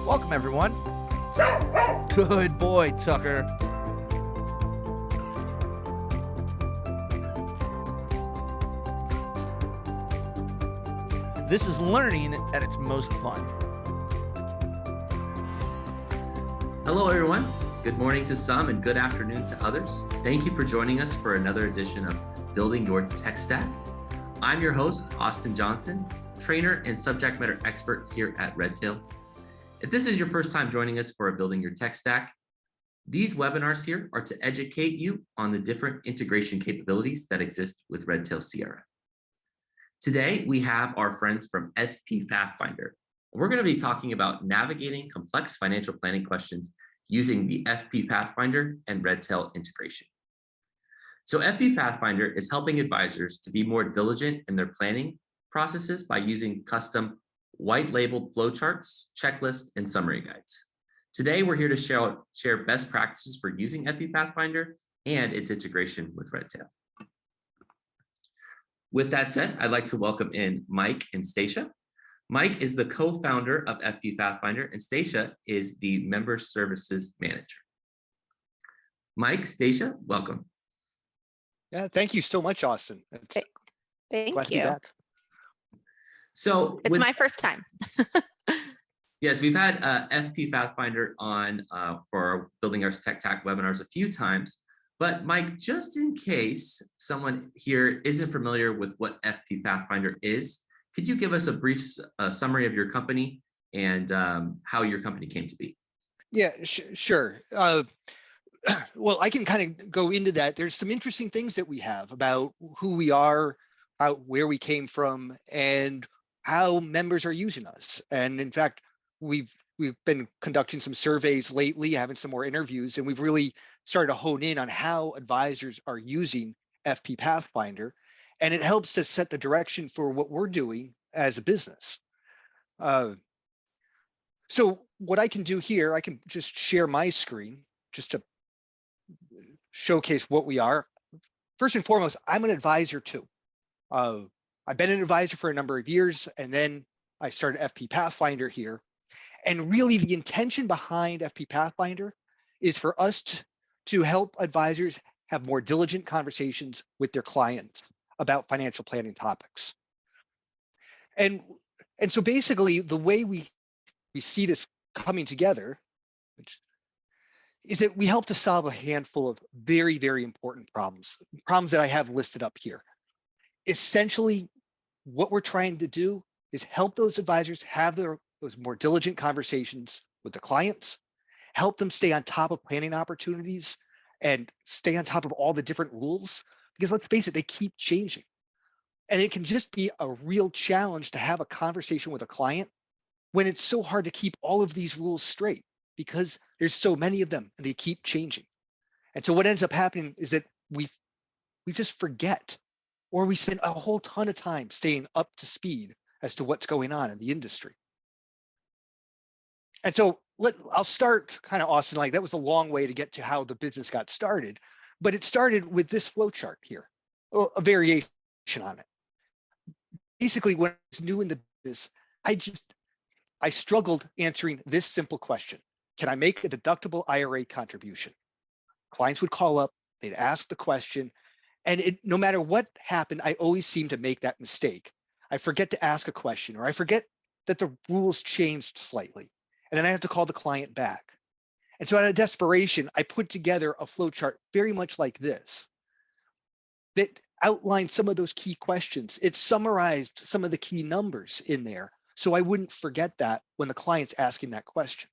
Welcome, everyone. Good boy, Tucker. This is learning at its most fun. Hello, everyone. Good morning to some and good afternoon to others. Thank you for joining us for another edition of Building Your Tech Stack. I'm your host, Austin Johnson, trainer and subject matter expert here at Redtail. If this is your first time joining us for a Building Your Tech Stack, these webinars here are to educate you on the different integration capabilities that exist with Redtail CRM. Today, we have our friends from fpPathfinder. We're going to be talking about navigating complex financial planning questions using the fpPathfinder and Redtail integration. So fpPathfinder is helping advisors to be more diligent in their planning processes by using custom white-labeled flowcharts, checklists, and summary guides. Today, we're here to share best practices for using fpPathfinder and its integration with Redtail. With that said, I'd like to welcome in Mike and Stacia. Mike is the co-founder of fpPathfinder, and Stacia is the member services manager. Mike, Stacia, welcome. Yeah, thank you so much, Austin. Thank glad to you. be back. So It's my first time. yes, we've had fpPathfinder on for our Building Our Tech Stack webinars a few times. But Mike, just in case someone here isn't familiar with what fpPathfinder is, could you give us a brief summary of your company and how your company came to be? Yeah, sure. Well, I can kind of go into that. There's some interesting things that we have about who we are, where we came from, and how members are using us. And in fact, we've been conducting some surveys lately, having some more interviews, and we've really started to hone in on how advisors are using fpPathfinder, and it helps to set the direction for what we're doing as a business. So what I can do here, I can just share my screen just to showcase what we are. First and foremost, I'm an advisor too. I've been an advisor for a number of years, and then I started fpPathfinder here. And really the intention behind fpPathfinder is for us to help advisors have more diligent conversations with their clients about financial planning topics. And so basically the way we see this coming together is that we help to solve a handful of very, very important problems that I have listed up here. Essentially, what we're trying to do is help those advisors have those more diligent conversations with the clients, help them stay on top of planning opportunities and stay on top of all the different rules, because let's face it, they keep changing. And it can just be a real challenge to have a conversation with a client when it's so hard to keep all of these rules straight because there's so many of them and they keep changing. And so what ends up happening is that we just forget, or we spend a whole ton of time staying up to speed as to what's going on in the industry. And so I'll start kind of, Austin, like that was a long way to get to how the business got started, but it started with this flowchart here, a variation on it. Basically, when I was new in the business, I struggled answering this simple question. Can I make a deductible IRA contribution? Clients would call up, they'd ask the question, and no matter what happened, I always seemed to make that mistake. I forget to ask a question, or I forget that the rules changed slightly. And then I have to call the client back. And so out of desperation, I put together a flowchart very much like this that outlined some of those key questions. It summarized some of the key numbers in there so I wouldn't forget that when the client's asking that question.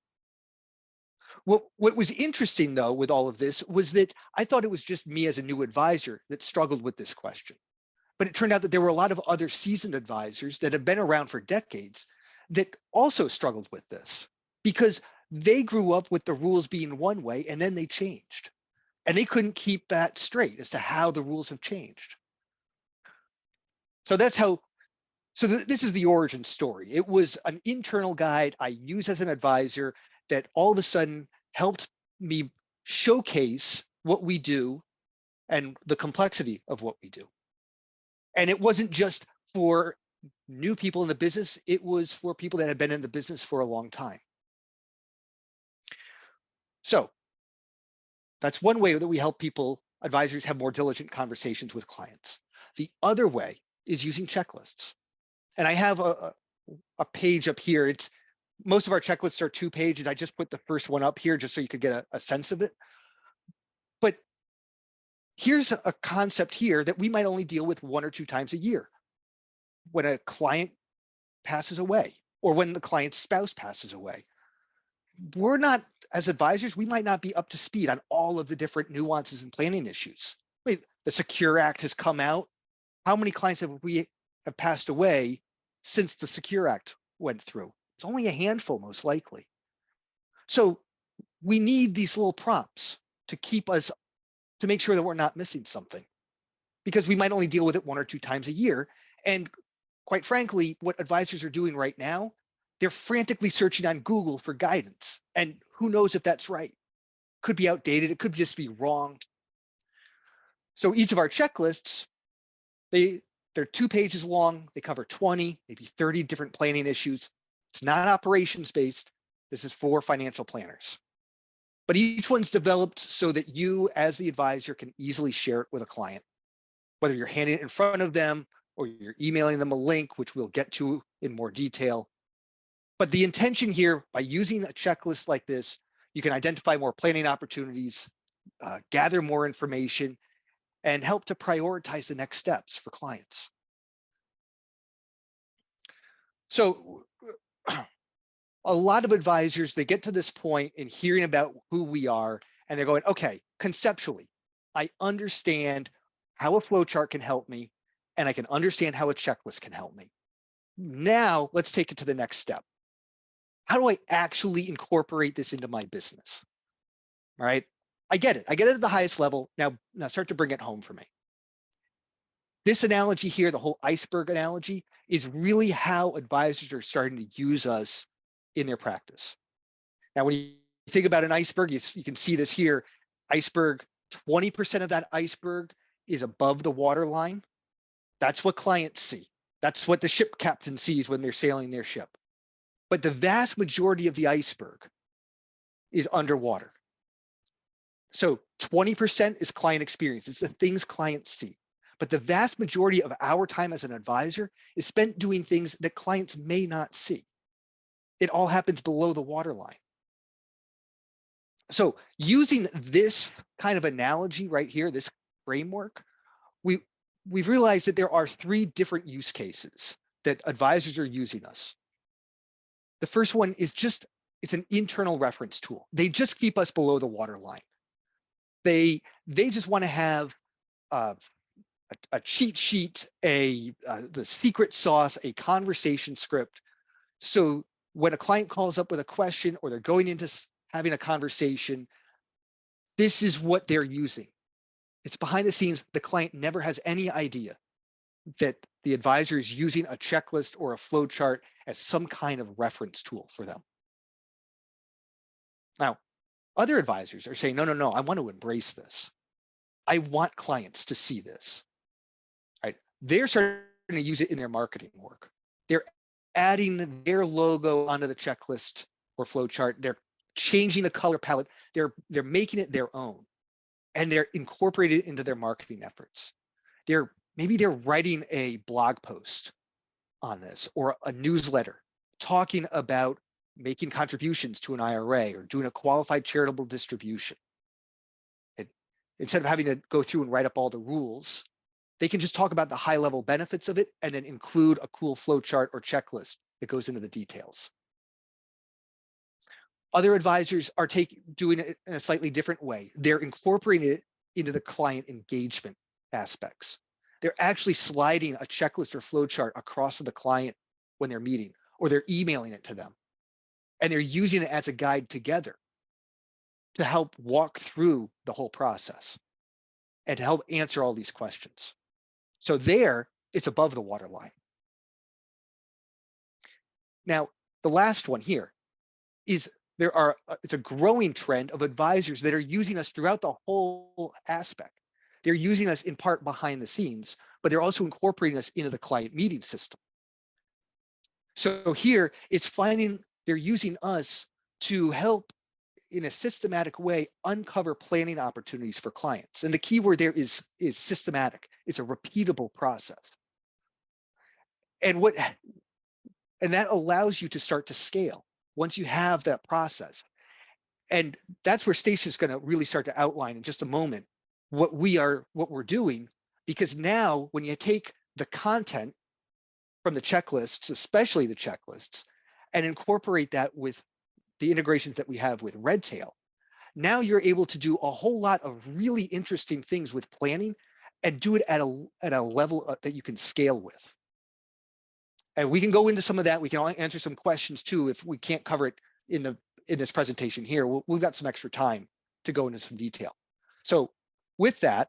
What was interesting, though, with all of this was that I thought it was just me as a new advisor that struggled with this question. But it turned out that there were a lot of other seasoned advisors that have been around for decades that also struggled with this, because they grew up with the rules being one way and then they changed. And they couldn't keep that straight as to how the rules have changed. So this is the origin story. It was an internal guide I use as an advisor that all of a sudden helped me showcase what we do and the complexity of what we do. And it wasn't just for new people in the business, it was for people that had been in the business for a long time. So that's one way that we help advisors have more diligent conversations with clients. The other way is using checklists. And I have a page up here. Most of our checklists are 2 pages. I just put the first one up here just so you could get a sense of it. But here's a concept here that we might only deal with 1 or 2 times a year. When a client passes away, or when the client's spouse passes away. We're not, as advisors, we might not be up to speed on all of the different nuances and planning issues. Wait, the Secure Act has come out. How many clients have passed away since the Secure Act went through? It's only a handful, most likely. So we need these little prompts to make sure that we're not missing something, because we might only deal with it 1 or 2 times a year. And quite frankly, what advisors are doing right now, they're frantically searching on Google for guidance. And who knows if that's right? Could be outdated. It could just be wrong. So each of our checklists, they're 2 pages long. They cover 20, maybe 30 different planning issues. It's not operations based. This is for financial planners. But each one's developed so that you, as the advisor, can easily share it with a client, whether you're handing it in front of them or you're emailing them a link, which we'll get to in more detail. But the intention here, by using a checklist like this, you can identify more planning opportunities, gather more information, and help to prioritize the next steps for clients. So a lot of advisors, they get to this point in hearing about who we are, and they're going, okay, conceptually, I understand how a flowchart can help me, and I can understand how a checklist can help me. Now let's take it to the next step. How do I actually incorporate this into my business? All right, I get it. I get it at the highest level. Now start to bring it home for me. This analogy here, the whole iceberg analogy, is really how advisors are starting to use us in their practice. Now, when you think about an iceberg, you can see this here. Iceberg, 20% of that iceberg is above the water line. That's what clients see. That's what the ship captain sees when they're sailing their ship. But the vast majority of the iceberg is underwater. So 20% is client experience. It's the things clients see. But the vast majority of our time as an advisor is spent doing things that clients may not see. It all happens below the waterline. So using this kind of analogy right here, this framework, we've realized that there are 3 different use cases that advisors are using us. The first one is it's an internal reference tool. They just keep us below the waterline. They just want to have a cheat sheet, the secret sauce, a conversation script. So when a client calls up with a question or they're going into having a conversation, this is what they're using. It's behind the scenes. The client never has any idea that the advisor is using a checklist or a flow chart as some kind of reference tool for them. Now, other advisors are saying, no, I want to embrace this. I want clients to see this. Right? They're starting to use it in their marketing work. They're adding their logo onto the checklist or flow chart. They're changing the color palette. They're making it their own, and they're incorporating it into their marketing efforts. Maybe they're writing a blog post on this or a newsletter talking about making contributions to an IRA or doing a qualified charitable distribution. Instead of having to go through and write up all the rules, they can just talk about the high level benefits of it and then include a cool flow chart or checklist that goes into the details. Other advisors are doing it in a slightly different way. They're incorporating it into the client engagement aspects. They're actually sliding a checklist or flow chart across to the client when they're meeting, or they're emailing it to them. And they're using it as a guide together to help walk through the whole process and to help answer all these questions. So there, it's above the waterline. Now, the last one here is it's a growing trend of advisors that are using us throughout the whole aspect. They're using us in part behind the scenes, but they're also incorporating us into the client meeting system. So here, they're using us to help in a systematic way, uncover planning opportunities for clients. And the key word there is systematic. It's a repeatable process. And that allows you to start to scale once you have that process. And that's where Stacia's going to really start to outline in just a moment what we're doing, because now when you take the content from the checklists, especially the checklists, and incorporate that with the integrations that we have with Redtail, now you're able to do a whole lot of really interesting things with planning and do it at a level that you can scale with. And we can go into some of that. We can answer some questions too if we can't cover it in this presentation here. We've got some extra time to go into some detail. So with that,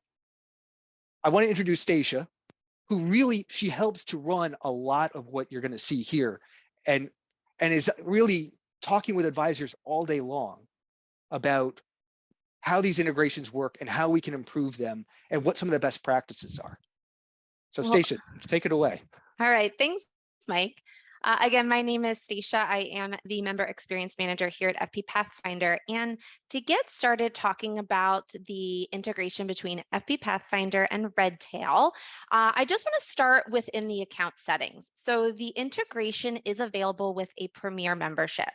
I want to introduce Stacia, who really, she helps to run a lot of what you're going to see here, and is really talking with advisors all day long about how these integrations work and how we can improve them and what some of the best practices are. So Stacia, take it away. All right, thanks, Mike. Again, my name is Stacia. I am the Member Experience Manager here at fpPathfinder. And to get started talking about the integration between fpPathfinder and Redtail, I just want to start within the account settings. So the integration is available with a Premier membership.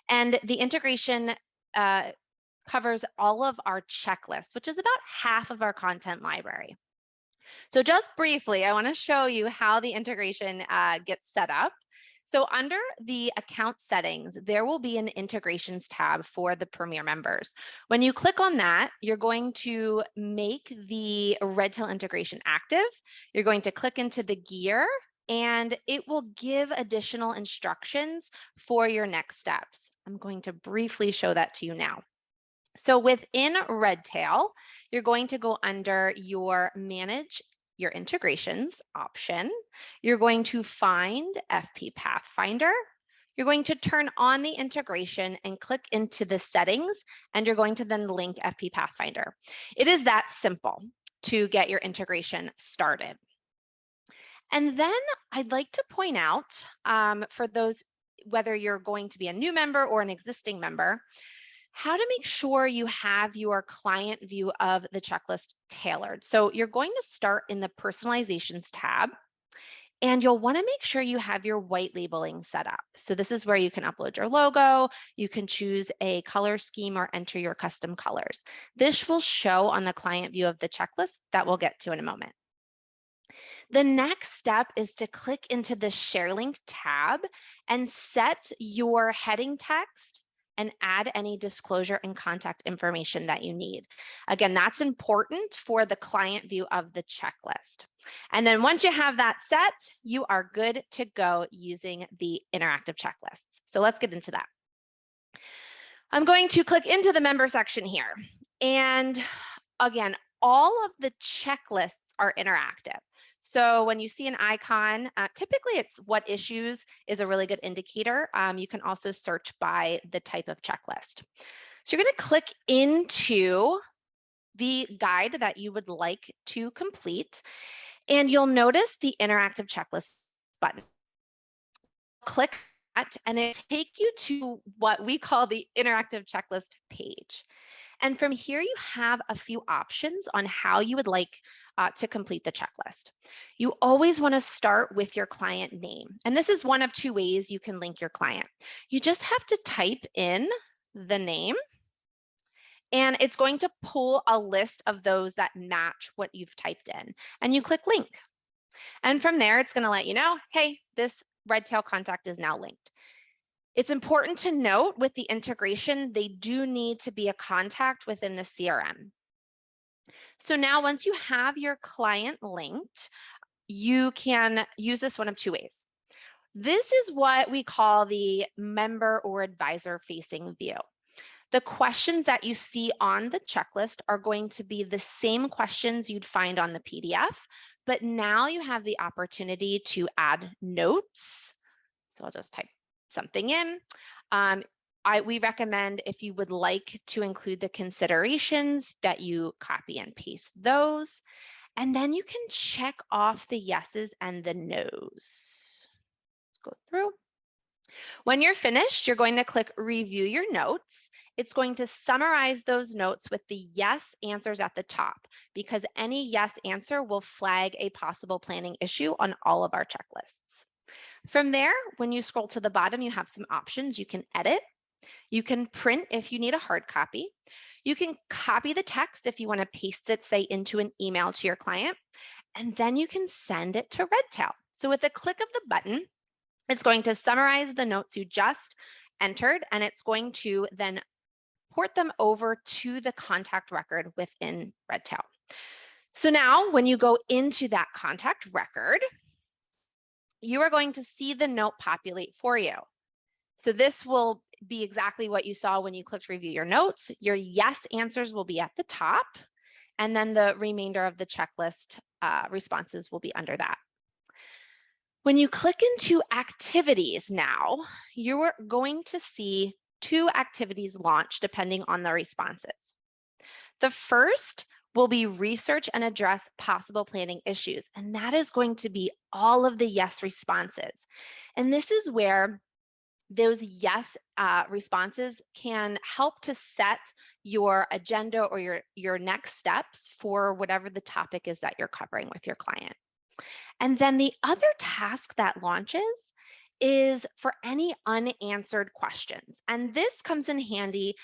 And the integration covers all of our checklists, which is about half of our content library. So just briefly, I want to show you how the integration gets set up. So under the account settings, there will be an integrations tab for the Premier members. When you click on that, you're going to make the Redtail integration active. You're going to click into the gear, and it will give additional instructions for your next steps. I'm going to briefly show that to you now. So within Redtail, you're going to go under your Manage Your Integrations option. You're going to find fpPathfinder. You're going to turn on the integration and click into the settings, and you're going to then link fpPathfinder. It is that simple to get your integration started. And then I'd like to point out for those, whether you're going to be a new member or an existing member, how to make sure you have your client view of the checklist tailored. So you're going to start in the Personalizations tab, and you'll want to make sure you have your white labeling set up. So this is where you can upload your logo, you can choose a color scheme or enter your custom colors. This will show on the client view of the checklist that we'll get to in a moment. The next step is to click into the Share Link tab and set your heading text and add any disclosure and contact information that you need. Again, that's important for the client view of the checklist. And then once you have that set, you are good to go using the interactive checklists. So let's get into that. I'm going to click into the member section here. And again, all of the checklists are interactive. So when you see an icon, typically it's what issues is a really good indicator. You can also search by the type of checklist. So you're going to click into the guide that you would like to complete, and you'll notice the interactive checklist button. Click that, and it'll take you to what we call the interactive checklist page. And from here, you have a few options on how you would like to complete the checklist. You always want to start with your client name. And this is one of two ways you can link your client. You just have to type in the name, and it's going to pull a list of those that match what you've typed in. And you click link. And from there, it's going to let you know, hey, this Redtail contact is now linked. It's important to note with the integration, they do need to be a contact within the CRM. So now once you have your client linked, you can use this one of two ways. This is what we call the member or advisor facing view. The questions that you see on the checklist are going to be the same questions you'd find on the PDF, but now you have the opportunity to add notes. So I'll just type something in. We recommend, if you would like to include the considerations, that you copy and paste those, and then you can check off the yeses and the nos. Go through. When you're finished, you're going to click Review Your Notes, It's going to summarize those notes with the yes answers at the top, because any yes answer will flag a possible planning issue on all of our checklists. From there, when you scroll to the bottom, you have some options. You can edit, you can print if you need a hard copy, you can copy the text if you want to paste it, say, into an email to your client, and then you can send it to Redtail. So with a click of the button, it's going to summarize the notes you just entered, and it's going to then port them over to the contact record within Redtail. So now when you go into that contact record, you are going to see the note populate for you. So this will be exactly what you saw when you clicked review your notes. Your yes answers will be at the top, and then the remainder of the checklist responses will be under that. When you click into activities now, you're going to see 2 activities launch depending on the responses. The first will be research and address possible planning issues, and that is going to be all of the yes responses. And this is where those yes responses can help to set your agenda or your next steps for whatever the topic is that you're covering with your client. And then the other task that launches is for any unanswered questions. And this comes in handy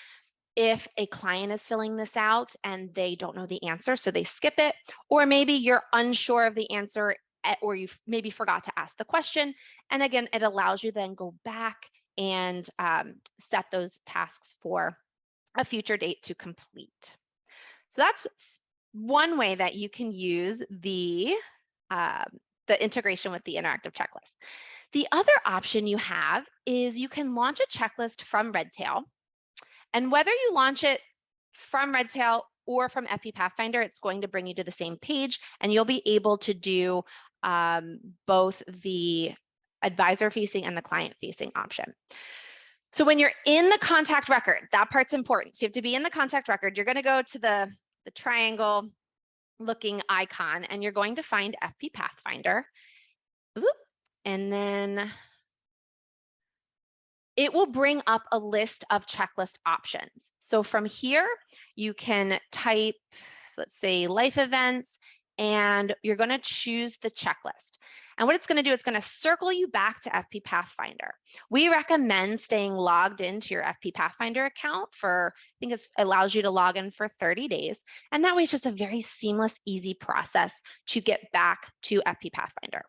if a client is filling this out and they don't know the answer, so they skip it, or maybe you're unsure of the answer, or you maybe forgot to ask the question. And again, it allows you then go back and set those tasks for a future date to complete. So that's one way that you can use the integration with the interactive checklist. The other option you have is you can launch a checklist from Redtail. And whether you launch it from Redtail or from fpPathfinder, it's going to bring you to the same page, and you'll be able to do both the advisor-facing and the client-facing option. So when you're in the contact record, that part's important. So you have to be in the contact record. You're going to go to the triangle looking icon, and you're going to find fpPathfinder. And then it will bring up a list of checklist options. So from here, you can type, let's say, life events, and you're going to choose the checklist. And what it's going to do, it's going to circle you back to fpPathfinder. We recommend staying logged into your fpPathfinder account for, I think it allows you to log in for 30 days. And that way it's just a very seamless, easy process to get back to fpPathfinder.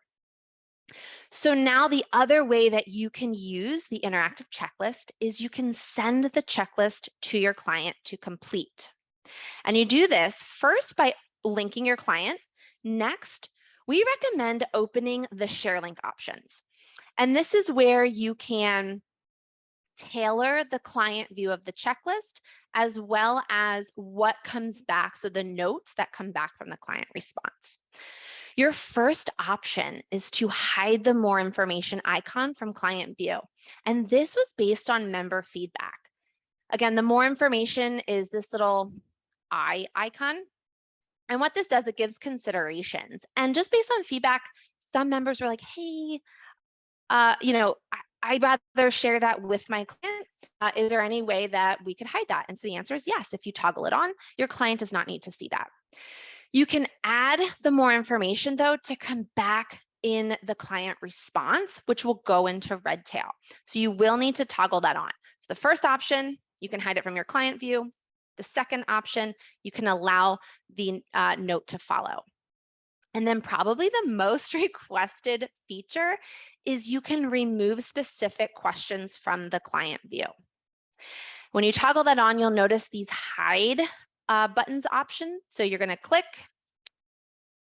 So now the other way that you can use the interactive checklist is you can send the checklist to your client to complete. And you do this first by linking your client. Next, we recommend opening the share link options. And this is where you can tailor the client view of the checklist as well as what comes back, so the notes that come back from the client response. Your first option is to hide the more information icon from client view. And this was based on member feedback. Again, the more information is this little eye icon. And what this does, it gives considerations. And just based on feedback, some members were like, hey, I'd rather share that with my client. Is there any way that we could hide that? And so the answer is yes. If you toggle it on, your client does not need to see that. You can add the more information, though, to come back in the client response, which will go into Redtail. So you will need to toggle that on. So the first option, you can hide it from your client view. The second option, you can allow the note to follow. And then probably the most requested feature is you can remove specific questions from the client view. When you toggle that on, you'll notice these hide buttons option. So you're going to click.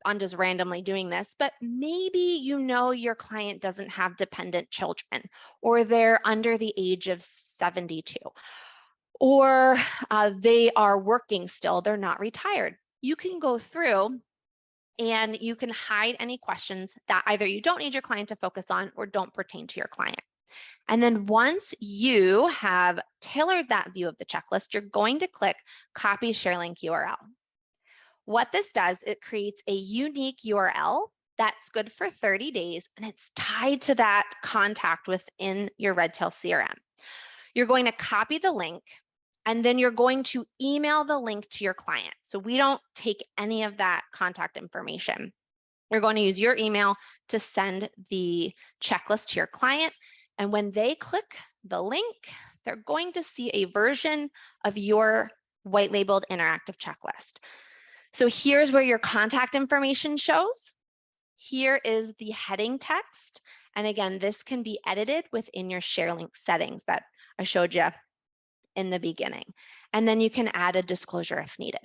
I'm just randomly doing this, but maybe you know your client doesn't have dependent children, or they're under the age of 72, or they are working still, they're not retired. You can go through and you can hide any questions that either you don't need your client to focus on or don't pertain to your client. And then once you have tailored that view of the checklist, you're going to click Copy Share Link URL. What this does, it creates a unique URL that's good for 30 days, and it's tied to that contact within your Redtail CRM. You're going to copy the link, And then you're going to email the link to your client. So we don't take any of that contact information. You're going to use your email to send the checklist to your client. And when they click the link, they're going to see a version of your white labeled interactive checklist. So here's where your contact information shows. Here is the heading text. And again, this can be edited within your share link settings that I showed you in the beginning. And then you can add a disclosure if needed.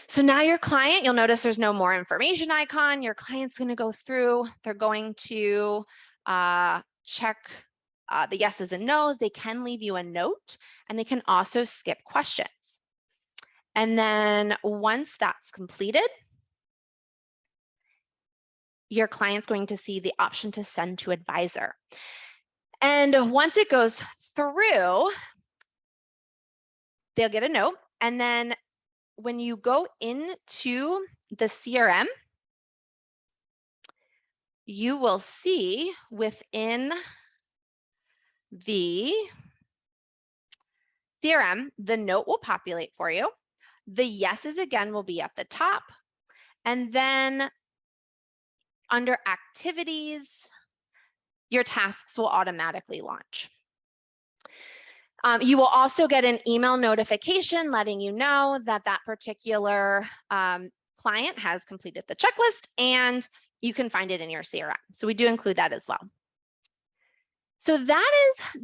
So now your client, you'll notice there's no more information icon. Your client's going to go through, they're going to check the yeses and nos. They can leave you a note, and they can also skip questions. And then once that's completed, your client's going to see the option to send to advisor. And once it goes through, they'll get a note. And then when you go into the CRM, you will see within the CRM, the note will populate for you. The yeses again will be at the top. And then under activities, your tasks will automatically launch. You will also get an email notification letting you know that that particular client has completed the checklist, and you can find it in your CRM. So we do include that as well. So that is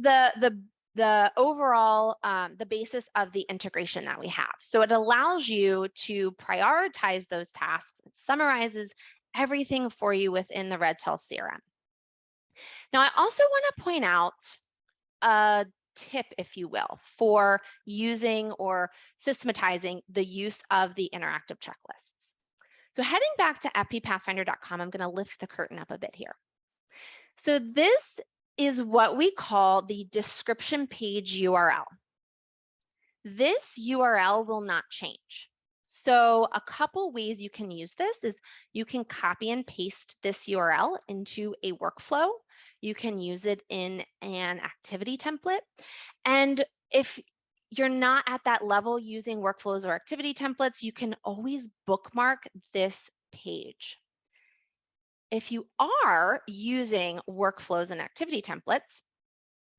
the overall, the basis of the integration that we have. So it allows you to prioritize those tasks. It summarizes everything for you within the Redtail CRM. Now, I also want to point out a tip, if you will, for using or systematizing the use of the interactive checklists. So heading back to fpPathfinder.com, I'm going to lift the curtain up a bit here. So this is what we call the description page URL. This URL will not change. So a couple ways you can use this is you can copy and paste this URL into a workflow. You can use it in an activity template. And if you're not at that level using workflows or activity templates, you can always bookmark this page. If you are using workflows and activity templates,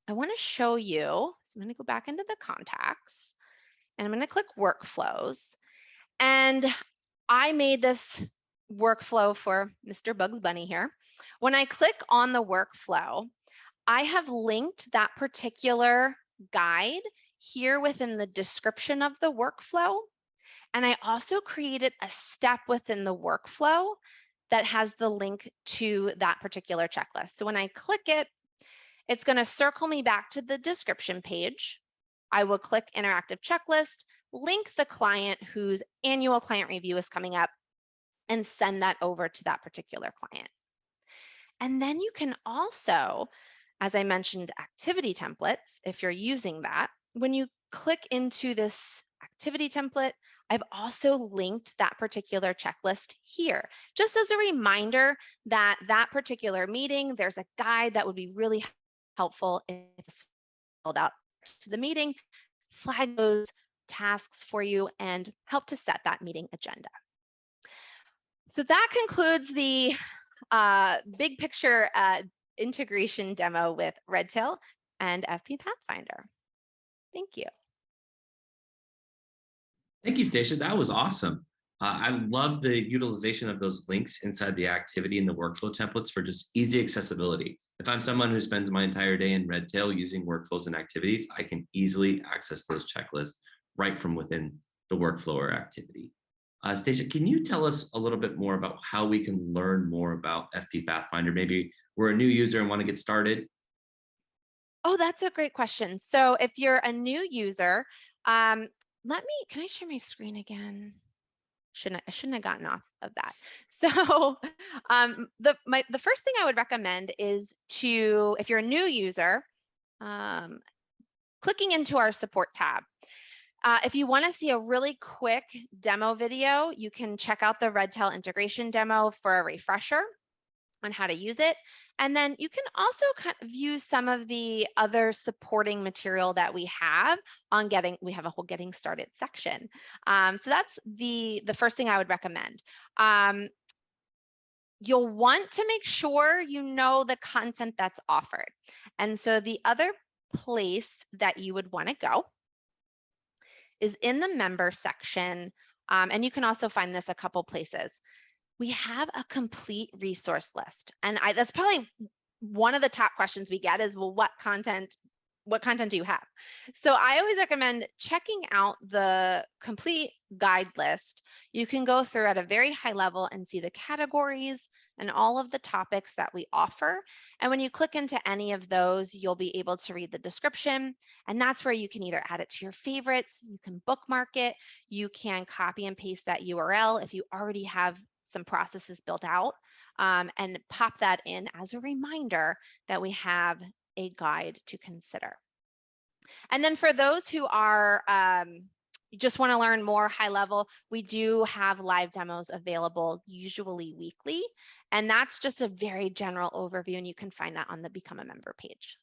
I want to show you. So I'm going to go back into the contacts and I'm going to click workflows. And I made this workflow for Mr. Bugs Bunny here. When I click on the workflow, I have linked that particular guide here within the description of the workflow. And I also created a step within the workflow that has the link to that particular checklist. So when I click it, it's going to circle me back to the description page. I will click interactive checklist, link the client whose annual client review is coming up, and send that over to that particular client. And then you can also, as I mentioned, activity templates, if you're using that, when you click into this activity template, I've also linked that particular checklist here, just as a reminder that that particular meeting, there's a guide that would be really helpful if it's filled out to the meeting, flag those tasks for you, and help to set that meeting agenda. So that concludes the big picture integration demo with Redtail and fpPathfinder. Thank you. Thank you, Stacia. That was awesome. I love the utilization of those links inside the activity and the workflow templates for just easy accessibility. If I'm someone who spends my entire day in Redtail using workflows and activities, I can easily access those checklists right from within the workflow or activity. Stacia, can you tell us a little bit more about how we can learn more about fpPathfinder? Maybe we're a new user and want to get started. Oh, that's a great question. So if you're a new user, can I share my screen again? I shouldn't have gotten off of that. So the first thing I would recommend is to, if you're a new user, clicking into our support tab. If you want to see a really quick demo video, you can check out the Redtail integration demo for a refresher. on how to use it. And then you can also kind of view some of the other supporting material that we have on we have a whole getting started section. So that's the first thing I would recommend. You'll want to make sure you know the content that's offered. And so the other place that you would want to go is in the member section. And you can also find this a couple places. We have a complete resource list. And that's probably one of the top questions we get is, well, what content do you have? So I always recommend checking out the complete guide list. You can go through at a very high level and see the categories and all of the topics that we offer. And when you click into any of those, you'll be able to read the description. And that's where you can either add it to your favorites, you can bookmark it, you can copy and paste that URL if you already have some processes built out, and pop that in as a reminder that we have a guide to consider. And then for those who are just want to learn more high level, we do have live demos available, usually weekly. And that's just a very general overview, and you can find that on the Become a Member page.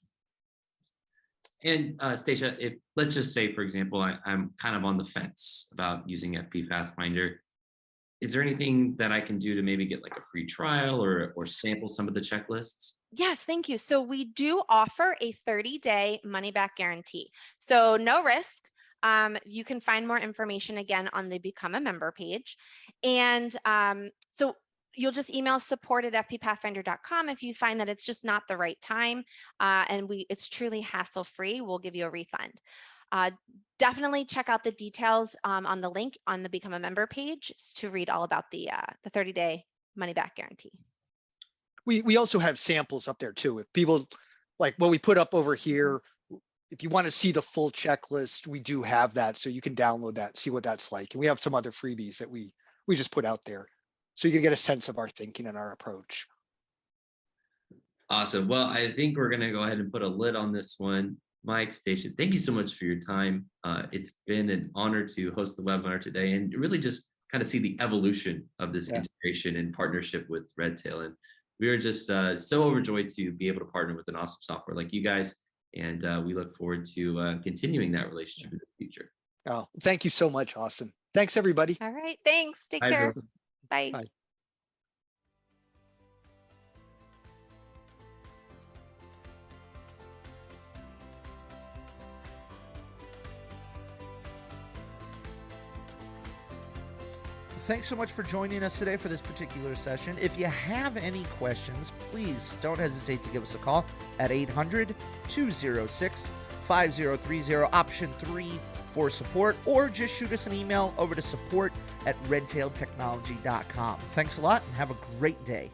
And Stacia, if let's just say, for example, I'm kind of on the fence about using fpPathfinder. Is there anything that I can do to maybe get like a free trial or sample some of the checklists? Yes, thank you. So we do offer a 30-day money-back guarantee. So no risk. You can find more information again on the Become a Member page. And so you'll just email support@fppathfinder.com if you find that it's just not the right time, and it's truly hassle-free. We'll give you a refund. Definitely check out the details on the link on the Become a Member page to read all about the 30-day money-back guarantee. We also have samples up there too. If people like what we put up over here, if you want to see the full checklist, we do have that. So you can download that, see what that's like. And we have some other freebies that we just put out there. So you can get a sense of our thinking and our approach. Awesome. Well, I think we're going to go ahead and put a lid on this one. Mike, Stacia, thank you so much for your time. It's been an honor to host the webinar today and really just kind of see the evolution of this integration and partnership with Redtail. And we are just so overjoyed to be able to partner with an awesome software like you guys. And we look forward to continuing that relationship in the future. Oh, thank you so much, Austin. Thanks, everybody. All right. Thanks. Take Bye, care. everyone. Bye. Bye. Thanks so much for joining us today for this particular session. If you have any questions, please don't hesitate to give us a call at 800-206-5030, option 3 for support, or just shoot us an email over to support@redtailtechnology.com. Thanks a lot and have a great day.